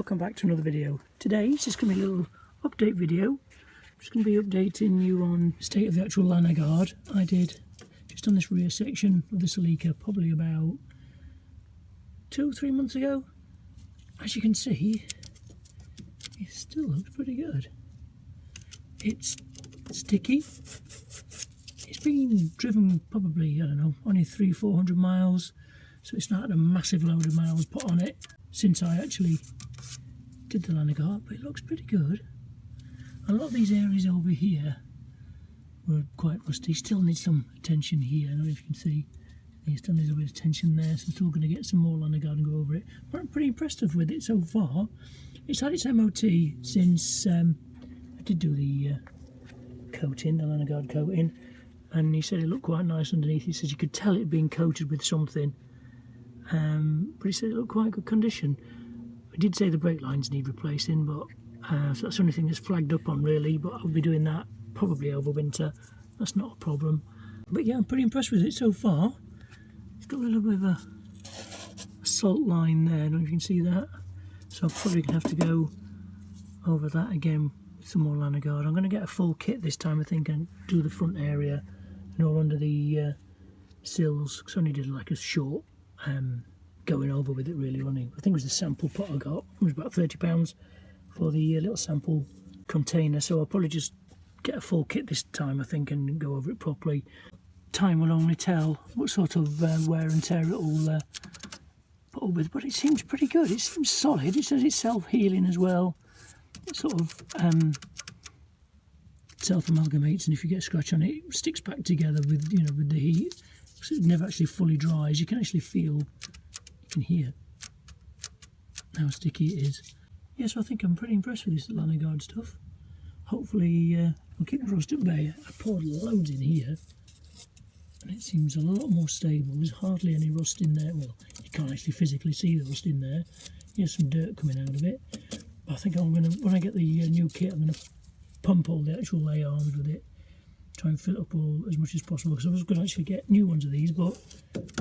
welcome back to another video. Today it's just going to be a little update video. I'm just going to be updating you on the state of the actual Lanoguard. I did just on this rear section of the Celica probably about 2-3 months ago. As you can see, it still looks pretty good. It's sticky. It's been driven probably, I don't know, only 300-400 miles, so it's not had a massive load of miles put on it since I actually did the Lanoguard, but it looks pretty good. A lot of these areas over here were quite rusty. Still need some attention here. I don't know if you can see. It still needs a bit of attention there, so I'm still going to get some more Lanoguard and go over it. But I'm pretty impressed with it so far. It's had its MOT since I did do the coating, the Lanoguard coating, and he said it looked quite nice underneath. He says you could tell it being coated with something, but he said it looked quite good condition. I did say the brake lines need replacing, but so that's the only thing that's flagged up on really, but I'll be doing that probably over winter. That's not a problem. But yeah, I'm pretty impressed with it so far. It's got a little bit of a salt line there, I don't know if you can see that. So I'm probably going to have to go over that again with some more Lanoguard. I'm going to get a full kit this time, I think, and do the front area and all under the sills, because I only did like a short going over with it really running. I think it was the sample pot I got. It was about £30 for the little sample container, so I'll probably just get a full kit this time, I think, and go over it properly. Time will only tell what sort of wear and tear it will put up with, but it seems pretty good. It seems solid. It says it's self-healing as well. It sort of self-amalgamates, and if you get a scratch on it, it sticks back together with, you know, with the heat. So it never actually fully dries. You can actually feel, you can hear how sticky it is. Yeah, so I think I'm pretty impressed with this Lanoguard stuff. Hopefully I'll keep the rust at bay. I poured loads in here and it seems a lot more stable. There's hardly any rust in there. Well, you can't actually physically see the rust in there. There's some dirt coming out of it. But I think I'm going to, when I get the new kit, I'm going to pump all the actual lay arms with it. Try and fill it up all as much as possible, because I was going to actually get new ones of these, but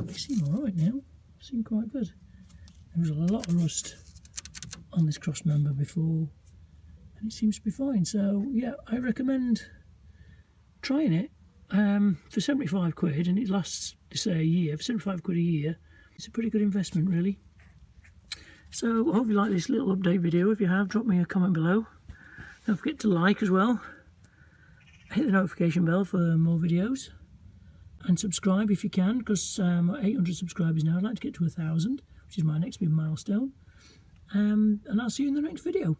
they seem alright now. They seem quite good. There was a lot of rust on this cross member before, and it seems to be fine. So yeah, I recommend trying it for 75 quid, and it lasts, they say, a year. For 75 quid a year, it's a pretty good investment really. So I hope you like this little update video. If you have, drop me a comment below. Don't forget to like as well. Hit the notification bell for more videos, and subscribe if you can, because I'm at 800 subscribers now. I'd like to get to 1,000, which is my next big milestone. And I'll see you in the next video.